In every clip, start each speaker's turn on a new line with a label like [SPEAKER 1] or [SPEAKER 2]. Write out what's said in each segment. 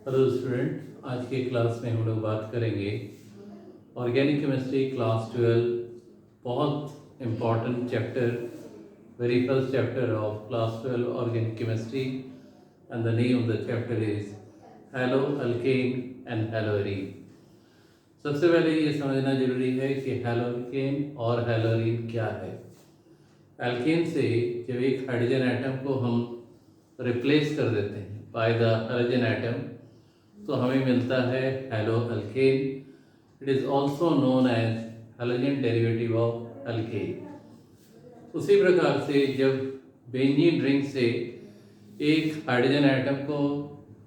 [SPEAKER 1] Hello student, आज के class में हम लोग बात करेंगे ऑर्गेनिक केमिस्ट्री क्लास 12। बहुत important chapter, very first chapter of class 12 organic chemistry, and the name of the chapter is haloalkane and haloarene. सबसे पहले ये समझना जरूरी है कि हैलो अल्केन और हैलोअरीन क्या है। एल्केन से जब एक हाइड्रोजन एटम को हम रिप्लेस कर देते हैं बाय द हाइड्रोजन एटम, तो हमें मिलता है haloalkane. It is also known as halogen derivative of alkane. उसी प्रकार से जब बेंजीन रिंग से एक हाइड्रोजन एटम को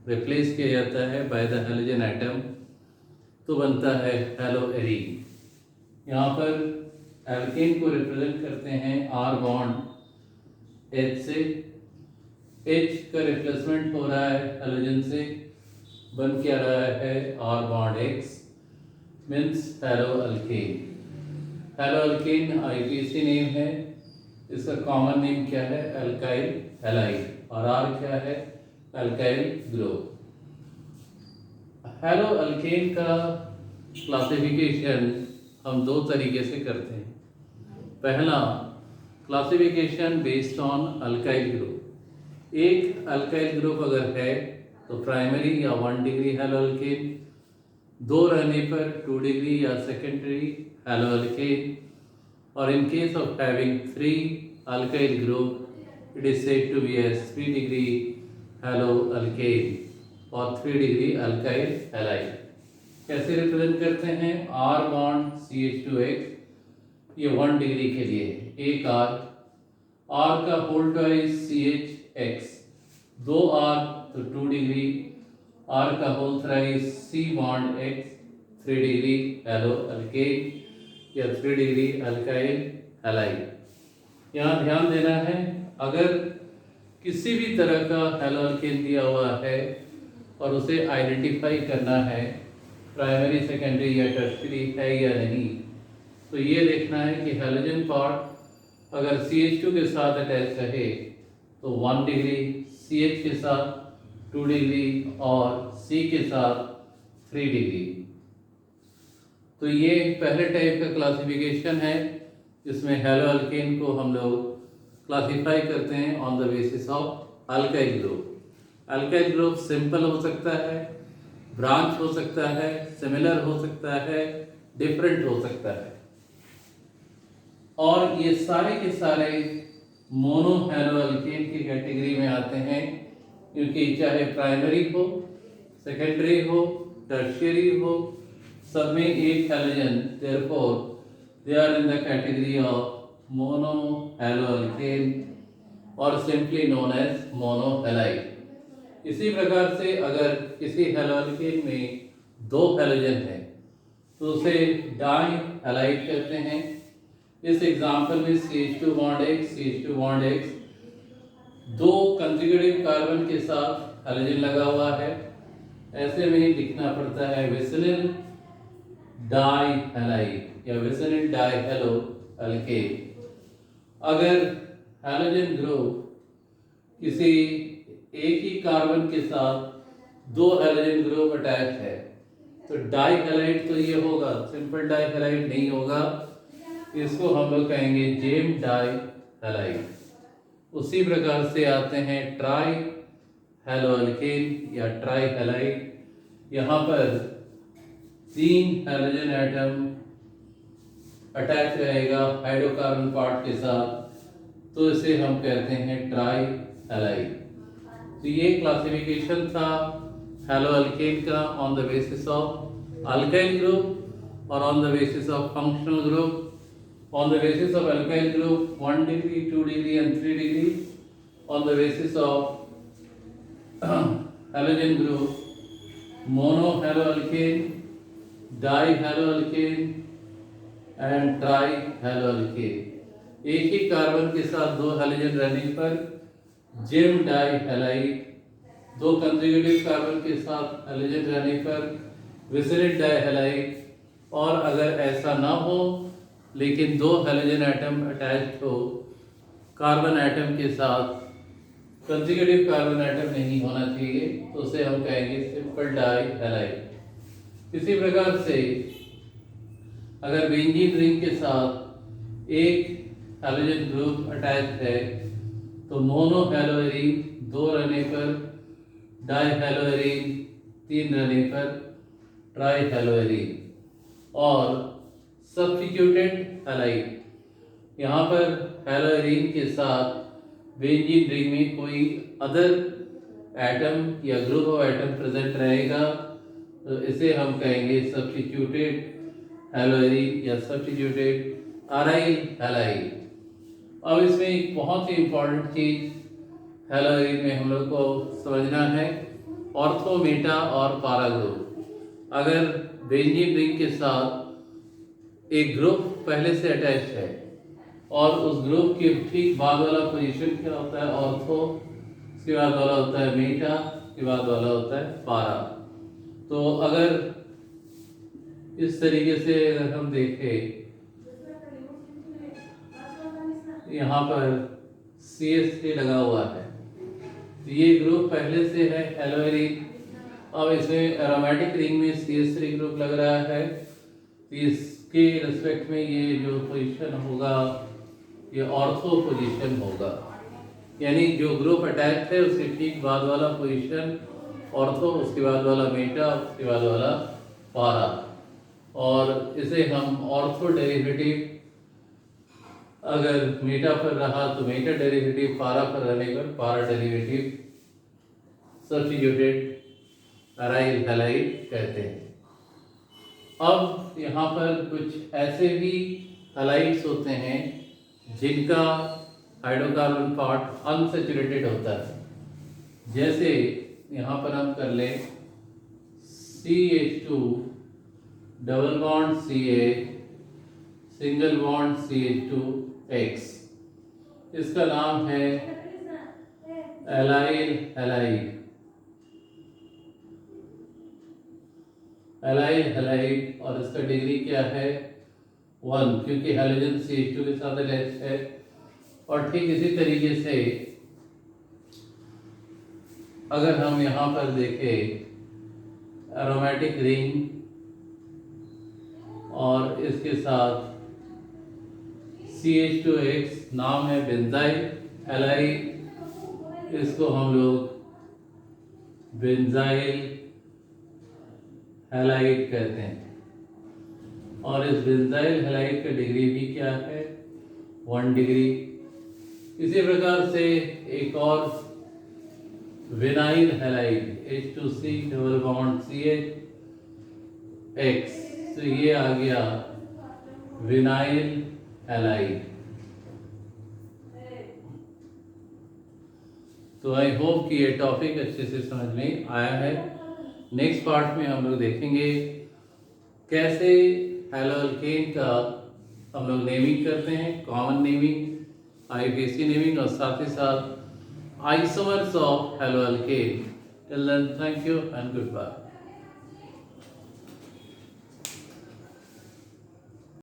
[SPEAKER 1] रिप्लेस किया जाता है बाय द हैलोजन एटम, तो बनता है हैलोएरीन। यहाँ पर एल्केन को रिप्रेजेंट करते हैं आर बॉन्ड एच से। एच का रिप्लेसमेंट हो रहा है हैलोजन से, बन क्या रहा है R bond X, means haloalkane. Haloalkane IUPAC name है, इसका कॉमन नेम क्या है अल्काइल हैलाइड, और आर क्या है अल्काइल ग्रुप। हैलो अल्केन का क्लासिफिकेशन हम दो तरीके से करते हैं। पहला classification based on alkyl group. एक अल्काइल ग्रुप अगर है तो प्राइमरी या 1 डिग्री हैलो अल्केन, दो रहने पर 2 डिग्री या सेकेंडरी हैलो अल्केन, और in case of having 3 alkyl group it is said to be as 3 degree haloalkane और 3 डिग्री अल्काइल हैलाइड। कैसे रिप्रेजेंट करते हैं, आर बॉन्ड CH2X, ये 1 डिग्री के लिए एक आर का होल ट्वाइस CHX, दो आर तो 2 डिग्री, आर का whole thrice C bond X 3 degree haloalkane या 3 डिग्री अल्काइल हैलाइड। यहाँ ध्यान देना है, अगर किसी भी तरह का हैलो अल्केन दिया हुआ है और उसे आइडेंटिफाई करना है प्राइमरी सेकेंडरी या टर्शियरी है या नहीं, तो ये देखना है कि हैलोजन पार्ट अगर CH2 के साथ अटैच रहे तो 1 डिग्री, CH के साथ 2 डिग्री और C के साथ 3 डिग्री। तो ये पहले टाइप का क्लासिफिकेशन है, जिसमें हैलो अल्केन को हम लोग क्लासिफाई करते हैं on the basis of alkyl group. Alkyl group simple हो सकता है, ब्रांच हो सकता है, सिमिलर हो सकता है, डिफरेंट हो सकता है, और ये सारे के सारे मोनो हैलो अल्केन की कैटेगरी में आते हैं, क्योंकि चाहे प्राइमरी हो, सेकेंडरी हो, टर्शियरी हो, सब में एक halogen, therefore they are in the category of mono haloalkane और simply known as mono halide. इसी प्रकार से अगर किसी हैलो अल्केन में दो हैलोजन है तो उसे डाई हैलाइड कहते हैं। इस एग्जाम्पल में CH2 bond X, CH2 bond X, दो कंजुगेटिव कार्बन के साथ हैलोजन लगा हुआ है, ऐसे में ही लिखना पड़ता है विसिनिल डाई हैलाइड या विसिनिल डाई हैलो अल्केन। अगर हैलोजन ग्रुप किसी एक ही कार्बन के साथ दो हैलोजन ग्रुप अटैच है तो डाई हैलाइड तो ये होगा, सिंपल डाई हैलाइड नहीं होगा, इसको हम लोग कहेंगे जेम डाई हैलाइड। उसी प्रकार से आते हैं ट्राई हैलो अल्केन या ट्राई हैलाइड। यहाँ पर 3 हैलोजन एटम अटैच रहेगा हाइड्रोकार्बन पार्ट के साथ, तो इसे हम कहते हैं ट्राई हैलाइड। तो ये क्लासिफिकेशन था हैलो अल्केन का on the basis of alkyl group और on the basis of functional group. On the basis of alkyl group 1 degree, 2 degree and 3 degree. On the basis of halogen group mono haloalkane, dihaloalkane and trihaloalkane। एक ही carbon के साथ दो halogen रहने पर GeM die halide, दो conjugative carbon के साथ halogen रहने पर विसिनिल डाई हैलाइड, और अगर ऐसा ना हो लेकिन दो हैलोजन एटम अटैच्ड हो कार्बन एटम के साथ कंसेक्यूटिव कार्बन एटम नहीं होना चाहिए, तो उसे हम कहेंगे सिंपल डाई हैलाइड। इसी प्रकार से अगर बेंजीन रिंग के साथ एक हैलोजन ग्रुप अटैच है तो मोनो हैलोएरीन 2 रहने पर, डाई हैलोएरीन 3 रहने पर ट्राई हैलोएरीन। और सब्स्टिट्यूटेड हैलाइड, यहाँ पर हैलोएरीन के साथ बेंजीन रिंग में कोई अदर एटम या ग्रुप ऑफ एटम प्रेजेंट रहेगा तो इसे हम कहेंगे सब्स्टिट्यूटेड हैलोएरीन या सब्स्टिट्यूटेड अराइल हैलाइड। अब इसमें एक बहुत ही इम्पोर्टेंट चीज हैलोएरीन में हम लोग को समझना है, ऑर्थो, मेटा और पारा ग्रुप। अगर बेंजीन रिंग के साथ एक ग्रुप पहले से अटैच है और उस ग्रुप के ठीक बाद वाला पोजीशन क्या होता है, ऑर्थो, उसके बाद वाला होता है मेटा, उसके बाद वाला होता है पारा। तो अगर इस तरीके से अगर हम देखें, यहाँ पर CH3 लगा हुआ है तो ये ग्रुप पहले से है हैलोएरीन। अब इसमें एरोमेटिक रिंग में CH3 ग्रुप लग रहा है तो इसके रिस्पेक्ट में ये जो पोजीशन होगा ये ऑर्थो पोजीशन होगा, यानी जो ग्रुप अटैच है उसके ठीक बाद वाला पोजीशन ऑर्थो, उसके बाद वाला मेटा, उसके बाद वाला पारा। और इसे हम ऑर्थो डेरिवेटिव अगर मेटा पर रहा तो मेटा डेरिवेटिव, पारा पर रहने पर पारा डेरिवेटिव सब्स्टिट्यूटेड अराइल हैलाइड कहते हैं। अब यहाँ पर कुछ ऐसे भी हैलाइड्स होते हैं जिनका हाइड्रोकार्बन पार्ट अनसैचुरेटेड होता है, जैसे यहाँ पर हम कर लें CH2 double bond CH single bond CH2X, इसका नाम है एलाइल हैलाइड। एलाइल हैलाइड और इसका डिग्री क्या है 1, क्योंकि हैलोजन CH2 के साथ अटैच है। और ठीक इसी तरीके से अगर हम यहाँ पर देखें एरोमेटिक रिंग और इसके साथ CH2X, नाम है बेंजाइल हैलाइड, इसको हम लोग बेंजाइल हैलाइड कहते हैं। और इस बेंजाइल हैलाइड का डिग्री भी क्या है 1 डिग्री। इसी प्रकार से एक और vinyl halide H2C double bond CH तो ये आ गया विनाइल हैलाइड। तो आई होप कि ये टॉपिक अच्छे से समझ में आया है। नेक्स्ट पार्ट में हम लोग देखेंगे कैसे हैलोअल्केन का हम लोग नेमिंग करते हैं, कॉमन नेमिंग, IUPAC नेमिंग और साथ ही साथ isomers of haloalkane. Till then thank you and good bye.